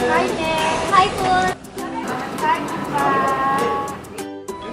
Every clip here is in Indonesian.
Hai, Nek. Hai Put. Hai, Pak.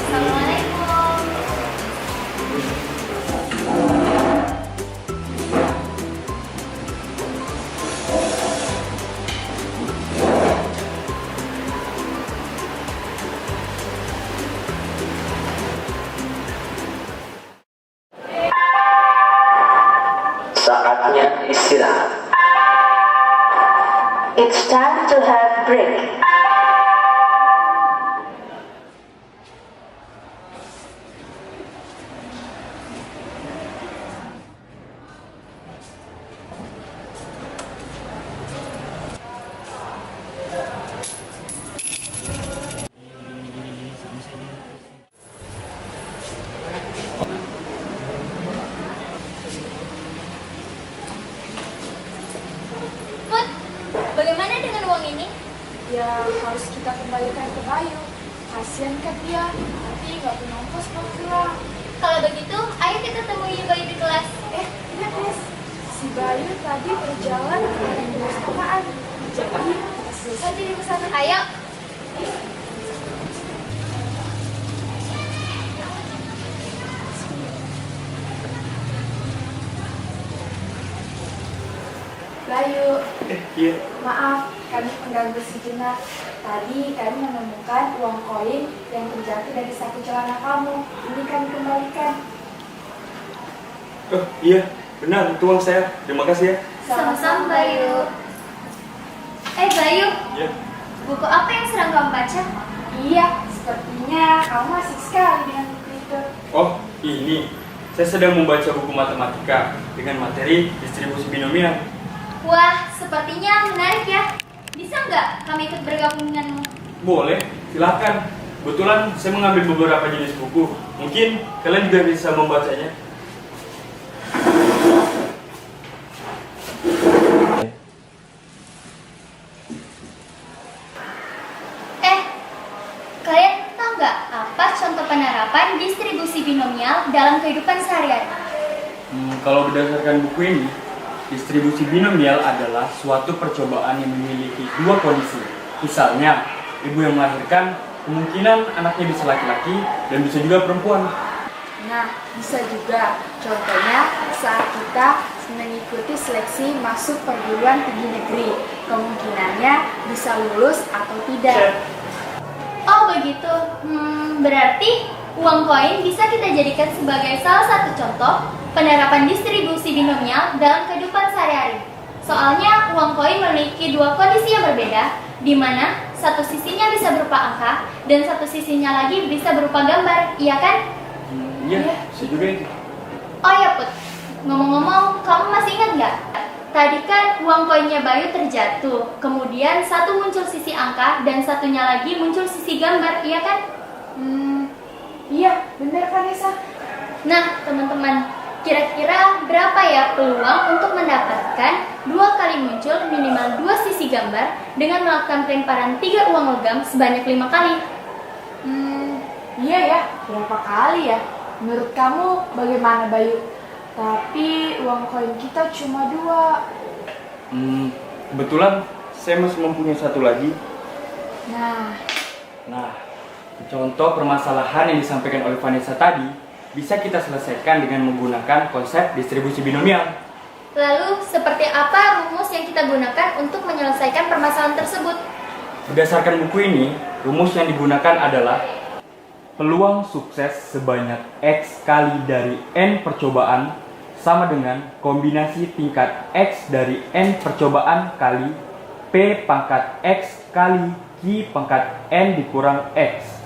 Assalamualaikum. Saatnya istirahat. It's time to have break. Put, bagaimana dengan uang ini? Ya, harus kita kembalikan ke Bayu. Kasian kan dia, nanti nggak punya ongkos mau pulang. Kalau begitu, ayo kita temui Bayu di kelas. Lihat, Des. Si Bayu tadi berjalan dengan perpustakaan. Jadi, kita selesai jadi ke sana. Ayo. Bayu, Iya. maaf, kami mengganggu sejenak. Tadi kami menemukan uang koin yang terjatuh dari saku celana kamu. Ini kami kembalikan. Oh iya, benar itu uang saya. Terima kasih ya. Sama-sama Bayu. Bayu, Iya. buku apa yang sedang kamu baca? Iya, sepertinya kamu asik sekali dengan buku itu. Oh ini, saya sedang membaca buku matematika dengan materi distribusi binomial. Wah, sepertinya menarik ya. Bisa nggak kami ikut bergabung denganmu? Boleh, silakan. Kebetulan saya mengambil beberapa jenis buku. Mungkin kalian juga bisa membacanya. Kalian tahu nggak apa contoh penerapan distribusi binomial dalam kehidupan sehari-hari? Kalau berdasarkan buku ini, distribusi binomial adalah suatu percobaan yang memiliki dua kondisi. Misalnya, ibu yang melahirkan, kemungkinan anaknya bisa laki-laki dan bisa juga perempuan. Nah, bisa juga. Contohnya saat kita mengikuti seleksi masuk perguruan tinggi negeri, kemungkinannya bisa lulus atau tidak. Oh begitu, berarti uang koin bisa kita jadikan sebagai salah satu contoh penerapan distribusi binomial dalam kehidupan sehari-hari. Soalnya uang koin memiliki dua kondisi yang berbeda, di mana satu sisinya bisa berupa angka dan satu sisinya lagi bisa berupa gambar, iya kan? Iya, bisa juga itu. Oh ya Put, ngomong-ngomong, kamu masih ingat nggak? Tadi kan uang koinnya Bayu terjatuh, kemudian satu muncul sisi angka dan satunya lagi muncul sisi gambar, iya kan? Iya, benar Vanessa. Nah, teman-teman, kira-kira berapa ya peluang untuk mendapatkan dua kali muncul minimal dua sisi gambar dengan melakukan pelemparan 3 uang logam sebanyak 5 kali? Iya ya, berapa kali ya? Menurut kamu bagaimana Bayu? Tapi uang koin kita cuma 2. Kebetulan saya masih mempunyai satu lagi. Nah, Contoh permasalahan yang disampaikan oleh Vanessa tadi bisa kita selesaikan dengan menggunakan konsep distribusi binomial. Lalu, seperti apa rumus yang kita gunakan untuk menyelesaikan permasalahan tersebut? Berdasarkan buku ini, rumus yang digunakan adalah peluang sukses sebanyak X kali dari N percobaan sama dengan kombinasi tingkat X dari N percobaan kali P pangkat X kali Q pangkat N dikurang X.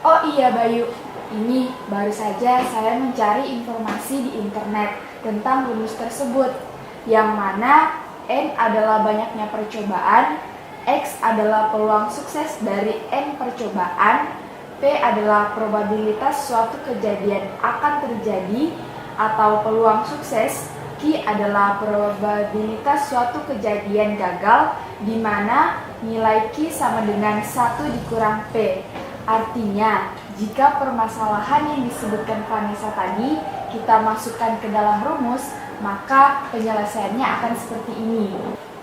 oh iya Bayu, ini baru saja saya mencari informasi di internet tentang rumus tersebut, yang mana N adalah banyaknya percobaan, X adalah peluang sukses dari N percobaan, P P adalah probabilitas suatu kejadian akan terjadi atau peluang sukses. Q adalah probabilitas suatu kejadian gagal, di mana nilai Q sama dengan 1 dikurang P. Artinya, jika permasalahan yang disebutkan Vanessa tadi kita masukkan ke dalam rumus, maka penyelesaiannya akan seperti ini.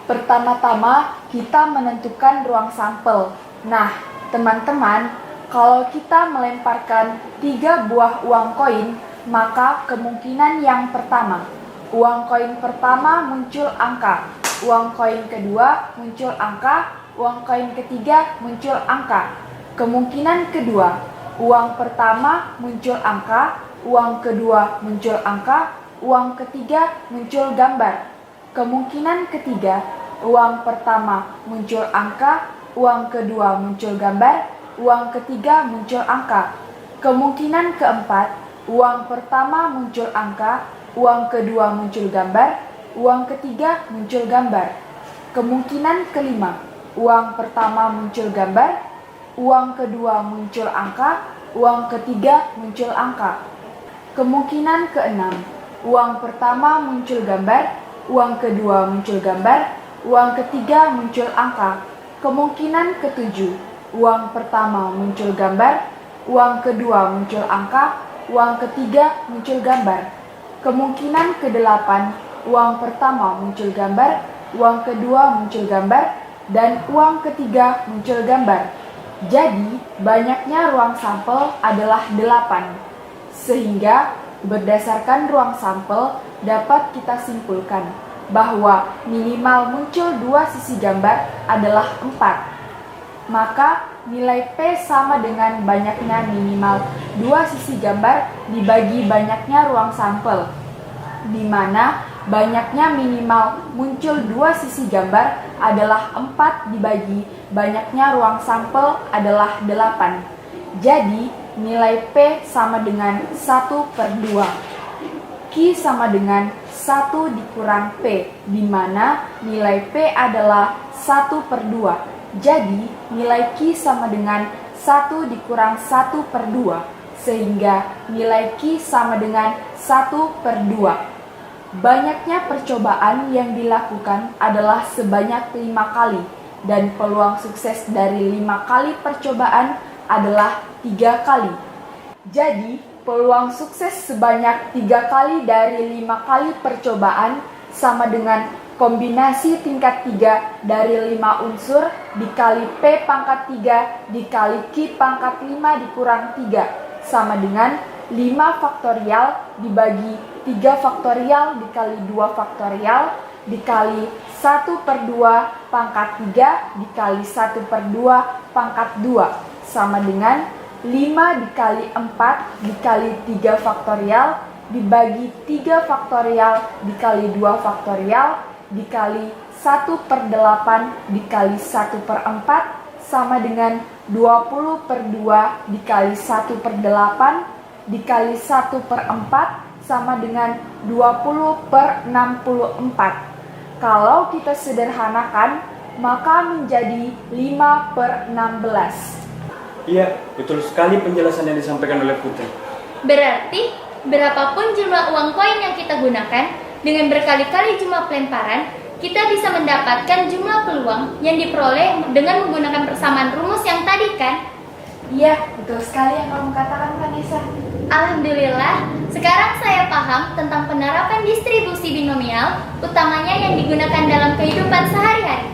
Pertama-tama, kita menentukan ruang sampel. Nah, teman-teman, kalau kita melemparkan 3 buah uang koin, maka kemungkinan yang pertama, uang koin pertama muncul angka, uang koin kedua muncul angka, uang koin ketiga muncul angka. Kemungkinan kedua, uang pertama muncul angka, uang kedua muncul angka, uang ketiga muncul gambar. Kemungkinan ketiga, uang pertama muncul angka, uang kedua muncul gambar, uang ketiga muncul angka. Kemungkinan keempat, uang pertama muncul angka, uang kedua muncul gambar, uang ketiga muncul gambar. Kemungkinan kelima, uang pertama muncul gambar, uang kedua muncul angka, uang ketiga muncul angka. Kemungkinan keenam, uang pertama muncul gambar, uang kedua muncul gambar, uang ketiga muncul angka. Kemungkinan ketujuh, uang pertama muncul gambar, uang kedua muncul angka, uang ketiga muncul gambar. Kemungkinan kedelapan, uang pertama muncul gambar, uang kedua muncul gambar, dan uang ketiga muncul gambar. Jadi, banyaknya ruang sampel adalah 8. Sehingga, berdasarkan ruang sampel, dapat kita simpulkan bahwa minimal muncul 2 sisi gambar adalah 4. Maka, nilai P sama dengan banyaknya minimal 2 sisi gambar dibagi banyaknya ruang sampel, di mana banyaknya minimal muncul 2 sisi gambar adalah 4 dibagi banyaknya ruang sampel adalah 8. Jadi, nilai P sama dengan 1/2. Q sama dengan 1 dikurang P, di mana nilai P adalah 1/2. Jadi, nilai Q sama dengan 1 dikurang 1/2, sehingga nilai Q sama dengan 1/2. Banyaknya percobaan yang dilakukan adalah sebanyak 5 kali, dan peluang sukses dari 5 kali percobaan adalah 3 kali. Jadi, peluang sukses sebanyak 3 kali dari 5 kali percobaan sama dengan kombinasi tingkat 3 dari 5 unsur dikali P pangkat 3 dikali Q pangkat 5 dikurang 3 sama dengan 5 faktorial dibagi 3 faktorial dikali 2 faktorial dikali 1/2 pangkat 3 dikali 1/2 pangkat 2 sama dengan 5 dikali 4 dikali 3 faktorial dibagi 3 faktorial dikali 2 faktorial dikali 1/8 dikali 1/4 sama dengan 20/2 dikali 1/8 dikali 1/4 sama dengan 20/64. Kalau kita sederhanakan, maka menjadi 5/16. Iya, betul sekali penjelasan yang disampaikan oleh Putri. Berarti, berapapun jumlah uang koin yang kita gunakan, dengan berkali-kali jumlah pelemparan, kita bisa mendapatkan jumlah peluang yang diperoleh dengan menggunakan persamaan rumus yang tadi kan? Iya, betul sekali yang kamu katakan, Vanessa. Alhamdulillah, sekarang saya paham tentang penerapan distribusi binomial, utamanya yang digunakan dalam kehidupan sehari-hari.